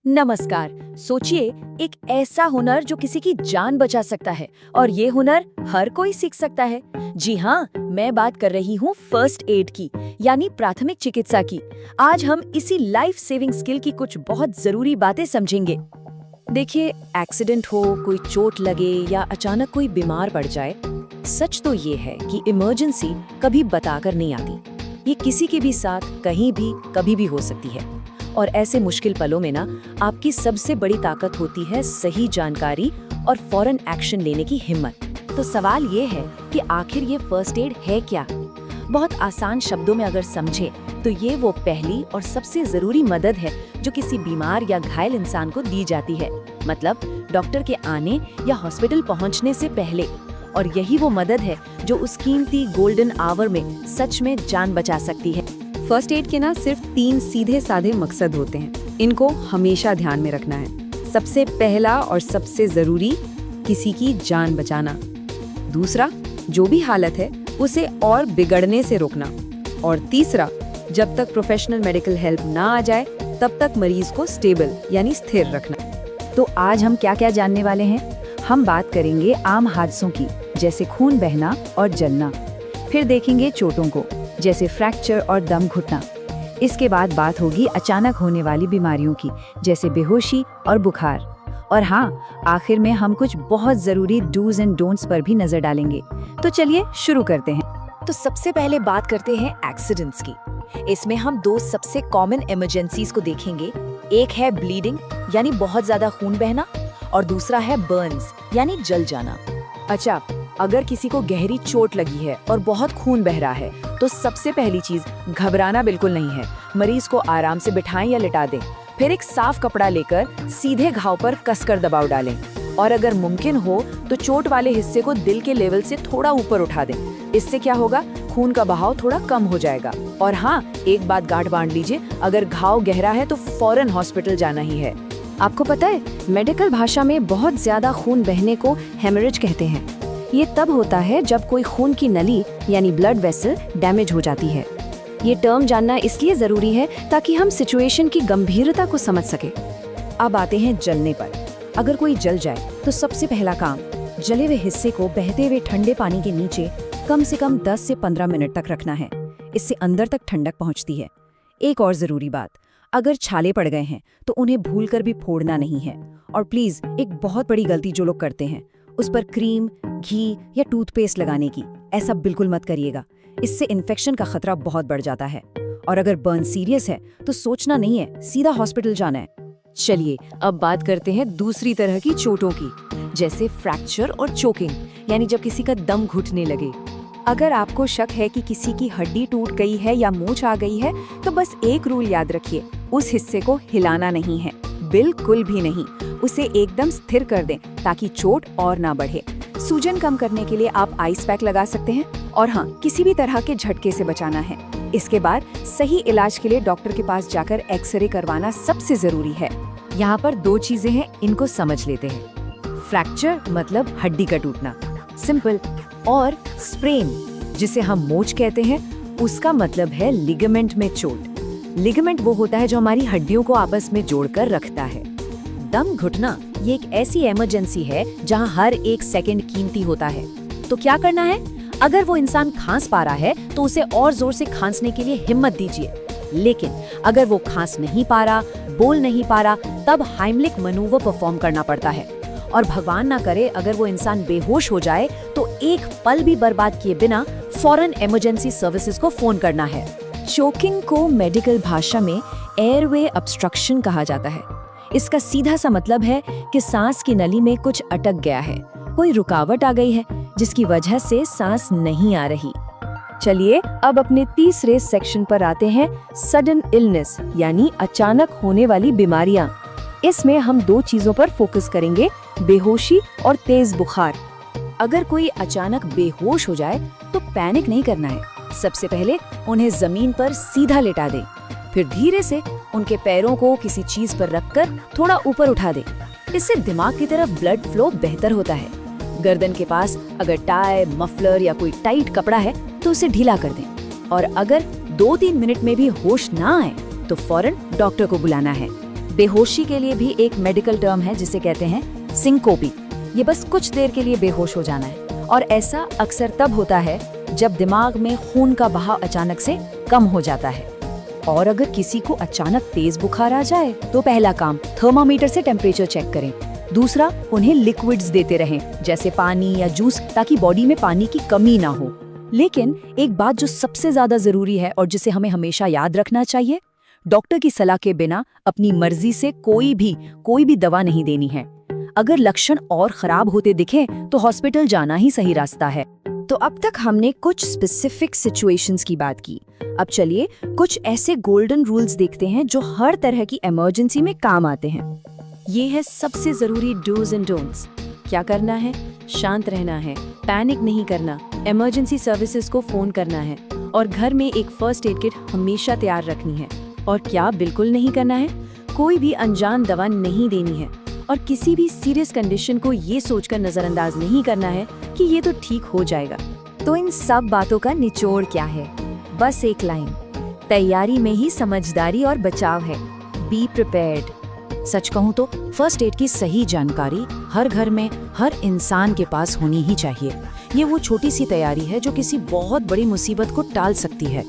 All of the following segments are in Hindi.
नमस्कार। सोचिए, एक ऐसा हुनर जो किसी की जान बचा सकता है और ये हुनर हर कोई सीख सकता है। जी हाँ, मैं बात कर रही हूँ फर्स्ट एड की, यानी प्राथमिक चिकित्सा की। आज हम इसी लाइफ सेविंग स्किल की कुछ बहुत जरूरी बातें समझेंगे। देखिए, एक्सीडेंट हो, कोई चोट लगे या अचानक कोई बीमार पड़ जाए, सच तो ये है कि इमरजेंसी कभी बताकर नहीं आती। ये किसी के भी साथ कहीं भी कभी भी हो सकती है। और ऐसे मुश्किल पलों में ना, आपकी सबसे बड़ी ताकत होती है सही जानकारी और फौरन एक्शन लेने की हिम्मत। तो सवाल ये है कि आखिर ये फर्स्ट एड है क्या? बहुत आसान शब्दों में अगर समझे तो ये वो पहली और सबसे जरूरी मदद है जो किसी बीमार या घायल इंसान को दी जाती है, मतलब डॉक्टर के आने या हॉस्पिटल पहुंचने से पहले। और यही वो मदद है जो उस कीमती गोल्डन आवर में सच में जान बचा सकती है। फर्स्ट एड के ना सिर्फ 3 सीधे साधे मकसद होते हैं। इनको हमेशा ध्यान में रखना है। सबसे पहला और सबसे जरूरी, किसी की जान बचाना। दूसरा, जो भी हालत है उसे और बिगड़ने से रोकना। और तीसरा, जब तक प्रोफेशनल मेडिकल हेल्प ना आ जाए तब तक मरीज को स्टेबल यानी स्थिर रखना। तो आज हम क्या क्या जानने वाले हैं? हम बात करेंगे आम हादसों की, जैसे खून बहना और जलना। फिर देखेंगे चोटों को, जैसे फ्रैक्चर और दम घुटना। इसके बाद बात होगी अचानक होने वाली बीमारियों की, जैसे बेहोशी और बुखार। और हाँ, आखिर में हम कुछ बहुत जरूरी डूज एंड डोंट्स पर भी नजर डालेंगे। तो चलिए शुरू करते हैं। तो सबसे पहले बात करते हैं एक्सीडेंट्स की। इसमें हम 2 सबसे कॉमन इमरजेंसीज को देखेंगे। एक है ब्लीडिंग यानी बहुत ज्यादा खून बहना, और दूसरा है बर्न्स यानी जल जाना। अच्छा, अगर किसी को गहरी चोट लगी है और बहुत खून बह रहा है तो सबसे पहली चीज घबराना बिल्कुल नहीं है। मरीज को आराम से बिठाएं या लिटा दें। फिर एक साफ कपड़ा लेकर सीधे घाव पर कसकर दबाव डालें। और अगर मुमकिन हो तो चोट वाले हिस्से को दिल के लेवल से थोड़ा ऊपर उठा दें। इससे क्या होगा, खून का बहाव थोड़ा कम हो जाएगा। और हाँ, एक बात गांठ बांध लीजिए, अगर घाव गहरा है तो फौरन हॉस्पिटल जाना ही है। आपको पता है, मेडिकल भाषा में बहुत ज्यादा खून बहने को हेमरेज कहते हैं। ये तब होता है जब कोई खून की नली यानी ब्लड वेसल डैमेज हो जाती है। ये टर्म जानना इसलिए जरूरी है ताकि हम सिचुएशन की गंभीरता को समझ सके। अब आते हैं जलने पर। अगर कोई जल जाए तो सबसे पहला काम, जले हुए हिस्से को बहते हुए ठंडे पानी के नीचे कम से कम 10 से 15 मिनट तक रखना है। इससे अंदर तक ठंडक पहुंचती है। एक और जरूरी बात, अगर छाले पड़ गए हैं तो उन्हें भूलकर भी फोड़ना नहीं है। और प्लीज, एक बहुत बड़ी गलती जो लोग करते हैं, उस पर क्रीम, घी या टूथपेस्ट लगाने की, ऐसा बिल्कुल मत करिएगा। इससे इन्फेक्शन का खतरा बहुत बढ़ जाता है। और अगर बर्न सीरियस है तो सोचना नहीं है, सीधा हॉस्पिटल जाना है। चलिए अब बात करते हैं दूसरी तरह की चोटों की, जैसे फ्रैक्चर और चोकिंग, यानी जब किसी का दम घुटने लगे। अगर आपको शक है कि किसी की हड्डी टूट गई है या मूंछ आ गई है तो बस एक रूल याद रखिए, उस हिस्से को हिलाना नहीं है, बिल्कुल भी नहीं। उसे एकदम स्थिर कर दें ताकि चोट और ना बढ़े। सूजन कम करने के लिए आप आइस पैक लगा सकते हैं। और हाँ, किसी भी तरह के झटके से बचाना है। इसके बाद सही इलाज के लिए डॉक्टर के पास जाकर एक्सरे करवाना सबसे जरूरी है। यहाँ पर 2 चीजें हैं, इनको समझ लेते हैं। फ्रैक्चर मतलब हड्डी का टूटना, सिंपल। और स्प्रेन, जिसे हम मोच कहते हैं, उसका मतलब है लिगामेंट में चोट। लिगामेंट वो होता है जो हमारी हड्डियों को आपस में जोड़कर रखता है। दम घुटना ये एक ऐसी इमरजेंसी है जहां हर एक सेकंड कीमती होता है। तो क्या करना है? अगर वो इंसान खांस पा रहा है तो उसे और जोर से खांसने के लिए हिम्मत दीजिए। लेकिन अगर वो खांस नहीं पा रहा, बोल नहीं पा रहा, तब हाइमलिक मनूवर परफॉर्म करना पड़ता है। और भगवान ना करे अगर वो इंसान बेहोश हो जाए तो एक पल भी बर्बाद किए बिना फौरन इमरजेंसी सर्विसेज को फोन करना है। चोकिंग को मेडिकल भाषा में एयरवे ऑब्स्ट्रक्शन कहा जाता है। इसका सीधा सा मतलब है कि सांस की नली में कुछ अटक गया है, कोई रुकावट आ गई है जिसकी वजह से सांस नहीं आ रही। चलिए अब अपने तीसरे सेक्शन पर आते हैं, सडन इलनेस यानी अचानक होने वाली बीमारियां। इसमें हम 2 चीजों पर फोकस करेंगे, बेहोशी और तेज बुखार। अगर कोई अचानक बेहोश हो जाए तो पैनिक नहीं करना है। सबसे पहले उन्हें जमीन पर सीधा लेटा दें। फिर धीरे से उनके पैरों को किसी चीज पर रखकर थोड़ा ऊपर उठा दें। इससे दिमाग की तरफ ब्लड फ्लो बेहतर होता है। गर्दन के पास अगर टाई, मफलर या कोई टाइट कपड़ा है तो उसे ढीला कर दें। और अगर 2-3 मिनट में भी होश ना आए तो फौरन डॉक्टर को बुलाना है। बेहोशी के लिए भी एक मेडिकल टर्म है जिसे कहते हैं सिंकोपी। ये बस कुछ देर के लिए बेहोश हो जाना है, और ऐसा अक्सर तब होता है जब दिमाग में खून का बहाव अचानक से कम हो जाता है। और अगर किसी को अचानक तेज बुखार आ जाए तो पहला काम थर्मामीटर से टेम्परेचर चेक करें। दूसरा, उन्हें लिक्विड्स देते रहें जैसे पानी या जूस, ताकि बॉडी में पानी की कमी ना हो। लेकिन एक बात जो सबसे ज्यादा जरूरी है और जिसे हमें हमेशा याद रखना चाहिए, डॉक्टर की सलाह के बिना अपनी मर्जी से कोई भी दवा नहीं देनी है। अगर लक्षण और खराब होते दिखें तो हॉस्पिटल जाना ही सही रास्ता है। तो अब तक हमने कुछ स्पेसिफिक सिचुएशंस की बात की। अब चलिए कुछ ऐसे गोल्डन रूल्स देखते हैं जो हर तरह की इमरजेंसी में काम आते हैं। ये है सबसे जरूरी डूज एंड डोंट्स। क्या करना है? शांत रहना है, पैनिक नहीं करना, इमरजेंसी सर्विसेज को फोन करना है, और घर में एक फर्स्ट एड किट हमेशा तैयार रखनी है। और क्या बिल्कुल नहीं करना है? कोई भी अनजान दवा नहीं देनी है, और किसी भी सीरियस कंडीशन को ये सोचकर नजरअंदाज नहीं करना है कि ये तो ठीक हो जाएगा। तो इन सब बातों का निचोड़ क्या है? बस एक लाइन, तैयारी में ही समझदारी और बचाव है। Be prepared. सच कहूँ तो फर्स्ट एड की सही जानकारी हर घर में, हर इंसान के पास होनी ही चाहिए। ये वो छोटी सी तैयारी है जो किसी बहुत बड़ी मुसीबत को टाल सकती है।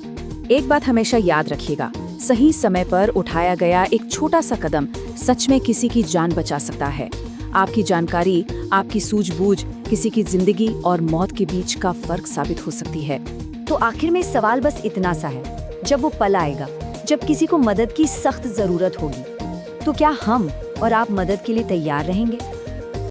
एक बात हमेशा याद रखिएगा, सही समय पर उठाया गया एक छोटा सा कदम सच में किसी की जान बचा सकता है। आपकी जानकारी, आपकी सूझबूझ किसी की जिंदगी और मौत के बीच का फर्क साबित हो सकती है। तो आखिर में सवाल बस इतना सा है, जब वो पल आएगा, जब किसी को मदद की सख्त जरूरत होगी, तो क्या हम और आप मदद के लिए तैयार रहेंगे?